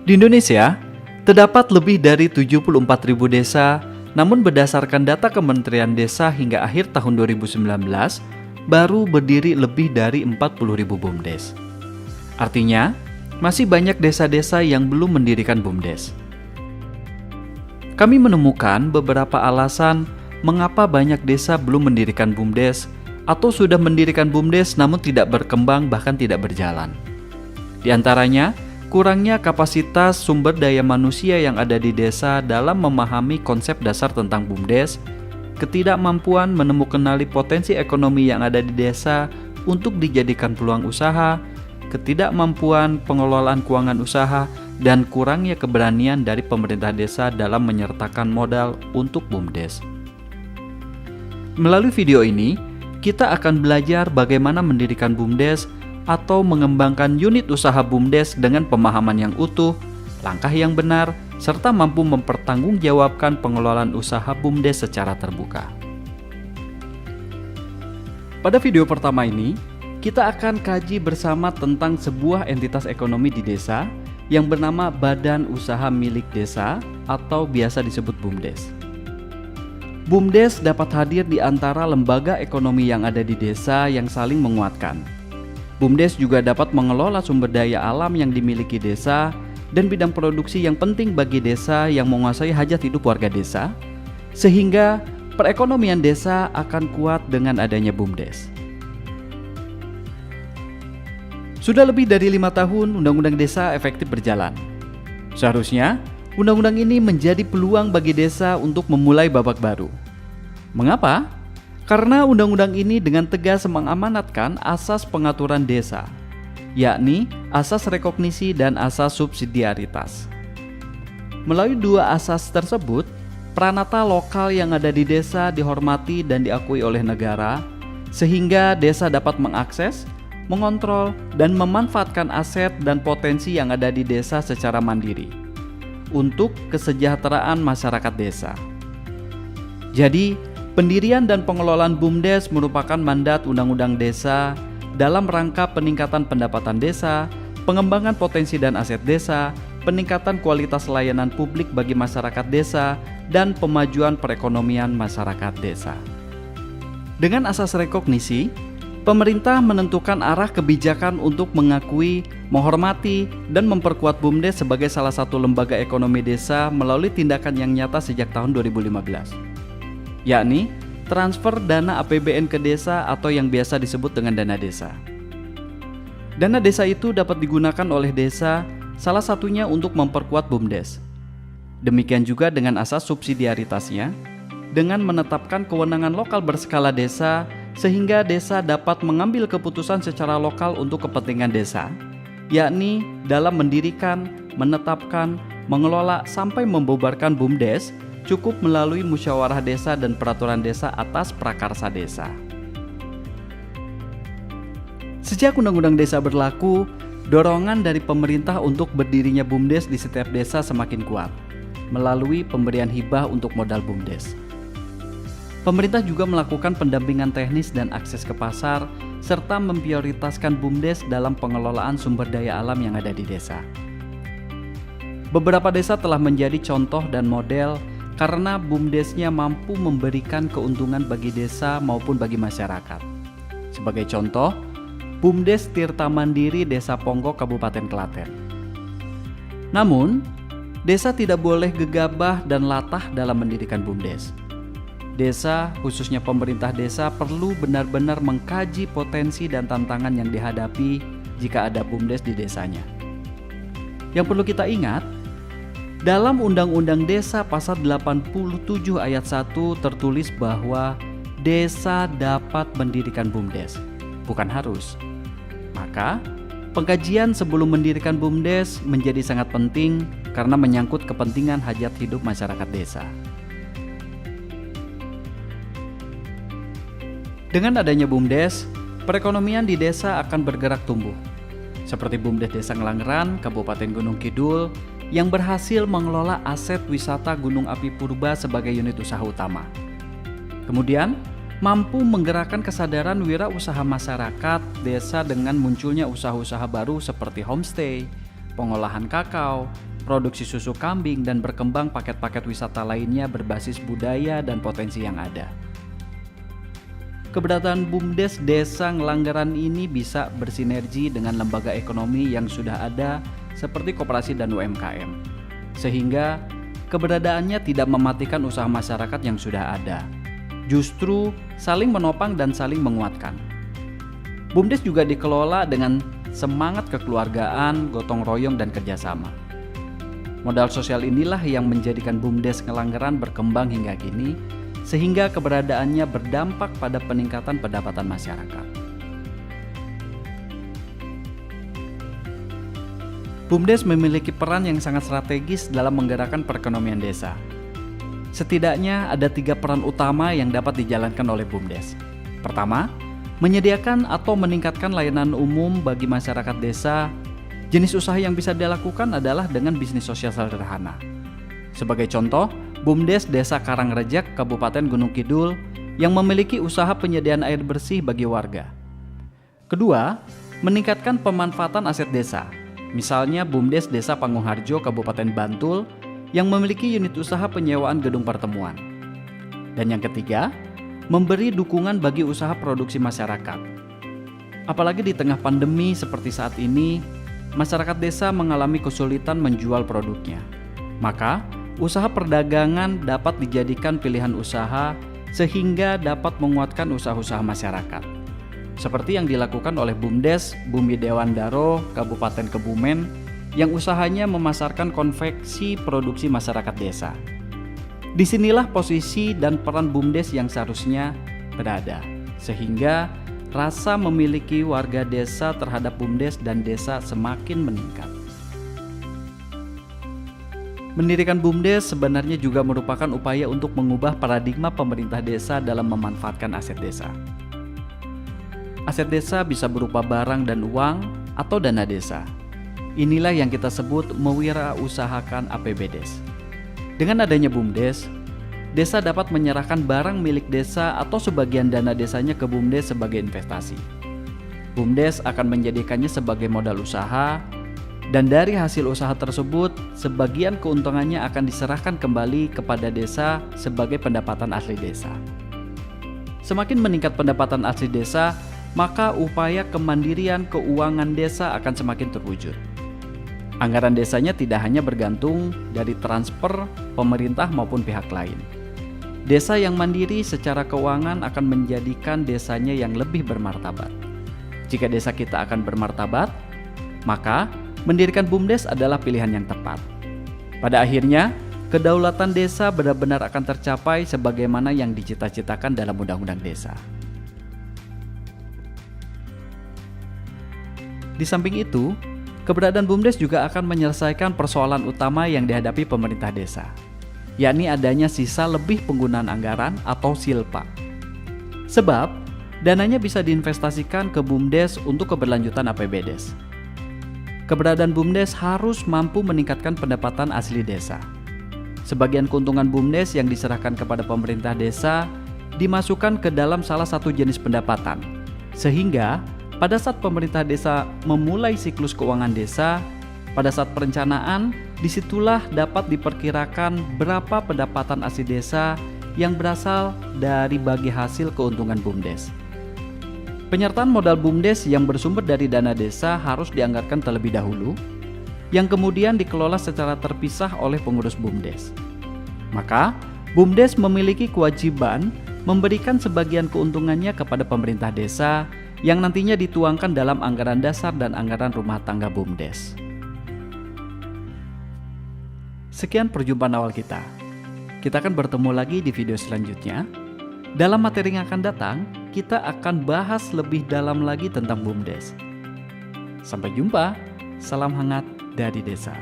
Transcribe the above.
Di Indonesia, terdapat lebih dari 74.000 desa, namun berdasarkan data Kementerian Desa hingga akhir tahun 2019, baru berdiri lebih dari 40.000 BUMDes. Artinya, masih banyak desa-desa yang belum mendirikan BUMDes. Kami menemukan beberapa alasan mengapa banyak desa belum mendirikan BUMDes atau sudah mendirikan BUMDes namun tidak berkembang bahkan tidak berjalan. Di antaranya, kurangnya kapasitas sumber daya manusia yang ada di desa dalam memahami konsep dasar tentang BUMDes, ketidakmampuan menemukanali potensi ekonomi yang ada di desa untuk dijadikan peluang usaha, ketidakmampuan pengelolaan keuangan usaha, dan kurangnya keberanian dari pemerintah desa dalam menyertakan modal untuk BUMDes. Melalui video ini, kita akan belajar bagaimana mendirikan BUMDes atau mengembangkan unit usaha BUMDes dengan pemahaman yang utuh, langkah yang benar, serta mampu mempertanggungjawabkan pengelolaan usaha BUMDes secara terbuka. Pada video pertama ini, kita akan kaji bersama tentang sebuah entitas ekonomi di desa yang bernama Badan Usaha Milik Desa atau biasa disebut BUMDes. BUMDes dapat hadir di antara lembaga ekonomi yang ada di desa yang saling menguatkan. BUMDes juga dapat mengelola sumber daya alam yang dimiliki desa dan bidang produksi yang penting bagi desa yang menguasai hajat hidup warga desa, sehingga perekonomian desa akan kuat dengan adanya BUMDes. Sudah lebih dari 5 tahun Undang-Undang Desa efektif berjalan. Seharusnya, undang-undang ini menjadi peluang bagi desa untuk memulai babak baru. Mengapa? Karena undang-undang ini dengan tegas mengamanatkan asas pengaturan desa, yakni asas rekognisi dan asas subsidiaritas. Melalui dua asas tersebut, peranata lokal yang ada di desa dihormati dan diakui oleh negara, sehingga desa dapat mengakses, mengontrol, dan memanfaatkan aset dan potensi yang ada di desa secara mandiri untuk kesejahteraan masyarakat desa. Jadi, pendirian dan pengelolaan BUMDes merupakan mandat Undang-Undang Desa dalam rangka peningkatan pendapatan desa, pengembangan potensi dan aset desa, peningkatan kualitas layanan publik bagi masyarakat desa, dan pemajuan perekonomian masyarakat desa. Dengan asas rekognisi, pemerintah menentukan arah kebijakan untuk mengakui, menghormati, dan memperkuat BUMDes sebagai salah satu lembaga ekonomi desa melalui tindakan yang nyata sejak tahun 2015. Yakni transfer dana APBN ke desa atau yang biasa disebut dengan dana desa. Dana desa itu dapat digunakan oleh desa, salah satunya untuk memperkuat BUMDes. Demikian juga dengan asas subsidiaritasnya, dengan menetapkan kewenangan lokal berskala desa, sehingga desa dapat mengambil keputusan secara lokal untuk kepentingan desa, yakni dalam mendirikan, menetapkan, mengelola sampai membubarkan BUMDes, cukup melalui musyawarah desa dan peraturan desa atas prakarsa desa. Sejak Undang-Undang Desa berlaku, dorongan dari pemerintah untuk berdirinya BUMDes di setiap desa semakin kuat, melalui pemberian hibah untuk modal BUMDes. Pemerintah juga melakukan pendampingan teknis dan akses ke pasar, serta memprioritaskan BUMDes dalam pengelolaan sumber daya alam yang ada di desa. Beberapa desa telah menjadi contoh dan model karena BUMDesnya mampu memberikan keuntungan bagi desa maupun bagi masyarakat. Sebagai contoh, BUMDes Tirta Mandiri Desa Ponggok Kabupaten Klaten. Namun, desa tidak boleh gegabah dan latah dalam mendirikan BUMDes. Desa, khususnya pemerintah desa, perlu benar-benar mengkaji potensi dan tantangan yang dihadapi jika ada BUMDes di desanya. Yang perlu kita ingat, dalam Undang-Undang Desa pasal 87 ayat 1 tertulis bahwa desa dapat mendirikan BUMDes, bukan harus. Maka, pengkajian sebelum mendirikan BUMDes menjadi sangat penting karena menyangkut kepentingan hajat hidup masyarakat desa. Dengan adanya BUMDes, perekonomian di desa akan bergerak tumbuh. Seperti BUMDes Desa Ngelanggeran, Kabupaten Gunung Kidul, yang berhasil mengelola aset wisata Gunung Api Purba sebagai unit usaha utama. Kemudian, mampu menggerakkan kesadaran wirausaha masyarakat desa dengan munculnya usaha-usaha baru seperti homestay, pengolahan kakao, produksi susu kambing, dan berkembang paket-paket wisata lainnya berbasis budaya dan potensi yang ada. Keberadaan BUMDes Desa Ngelanggeran ini bisa bersinergi dengan lembaga ekonomi yang sudah ada seperti koperasi dan UMKM, sehingga keberadaannya tidak mematikan usaha masyarakat yang sudah ada, justru saling menopang dan saling menguatkan. BUMDes juga dikelola dengan semangat kekeluargaan, gotong royong, dan kerjasama. Modal sosial inilah yang menjadikan BUMDes Ngelanggeran berkembang hingga kini, sehingga keberadaannya berdampak pada peningkatan pendapatan masyarakat. BUMDes memiliki peran yang sangat strategis dalam menggerakkan perekonomian desa. Setidaknya ada 3 peran utama yang dapat dijalankan oleh BUMDes. Pertama, menyediakan atau meningkatkan layanan umum bagi masyarakat desa. Jenis usaha yang bisa dilakukan adalah dengan bisnis sosial sederhana. Sebagai contoh, BUMDes Desa Karangrejek, Kabupaten Gunung Kidul, yang memiliki usaha penyediaan air bersih bagi warga. Kedua, meningkatkan pemanfaatan aset desa. Misalnya BUMDes Desa Pangungharjo, Kabupaten Bantul, yang memiliki unit usaha penyewaan gedung pertemuan. Dan yang ketiga, memberi dukungan bagi usaha produksi masyarakat. Apalagi di tengah pandemi seperti saat ini, masyarakat desa mengalami kesulitan menjual produknya. Maka, usaha perdagangan dapat dijadikan pilihan usaha sehingga dapat menguatkan usaha-usaha masyarakat. Seperti yang dilakukan oleh BUMDes Bumi Dewandaro, Kabupaten Kebumen, yang usahanya memasarkan konveksi produksi masyarakat desa. Disinilah posisi dan peran BUMDes yang seharusnya berada, sehingga rasa memiliki warga desa terhadap BUMDes dan desa semakin meningkat. Mendirikan BUMDes sebenarnya juga merupakan upaya untuk mengubah paradigma pemerintah desa dalam memanfaatkan aset desa. Aset desa bisa berupa barang dan uang atau dana desa. Inilah yang kita sebut mewirausahakan APBDes. Dengan adanya BUMDes, desa dapat menyerahkan barang milik desa atau sebagian dana desanya ke BUMDes sebagai investasi. BUMDes akan menjadikannya sebagai modal usaha, dan dari hasil usaha tersebut, sebagian keuntungannya akan diserahkan kembali kepada desa sebagai pendapatan asli desa. Semakin meningkat pendapatan asli desa, maka upaya kemandirian keuangan desa akan semakin terwujud. Anggaran desanya tidak hanya bergantung dari transfer pemerintah maupun pihak lain. Desa yang mandiri secara keuangan akan menjadikan desanya yang lebih bermartabat. Jika desa kita akan bermartabat, maka mendirikan BUMDes adalah pilihan yang tepat. Pada akhirnya, kedaulatan desa benar-benar akan tercapai sebagaimana yang dicita-citakan dalam Undang-Undang Desa. Di samping itu, keberadaan BUMDes juga akan menyelesaikan persoalan utama yang dihadapi pemerintah desa, yakni adanya sisa lebih penggunaan anggaran atau silpa. Sebab, dananya bisa diinvestasikan ke BUMDes untuk keberlanjutan APBDes. Keberadaan BUMDes harus mampu meningkatkan pendapatan asli desa. Sebagian keuntungan BUMDes yang diserahkan kepada pemerintah desa dimasukkan ke dalam salah satu jenis pendapatan, sehingga pada saat pemerintah desa memulai siklus keuangan desa, pada saat perencanaan, disitulah dapat diperkirakan berapa pendapatan asli desa yang berasal dari bagi hasil keuntungan BUMDes. Penyertaan modal BUMDes yang bersumber dari dana desa harus dianggarkan terlebih dahulu, yang kemudian dikelola secara terpisah oleh pengurus BUMDes. Maka, BUMDes memiliki kewajiban memberikan sebagian keuntungannya kepada pemerintah desa yang nantinya dituangkan dalam anggaran dasar dan anggaran rumah tangga BUMDes. Sekian perjumpaan awal kita. Kita akan bertemu lagi di video selanjutnya. Dalam materi yang akan datang, kita akan bahas lebih dalam lagi tentang BUMDes. Sampai jumpa, salam hangat dari desa.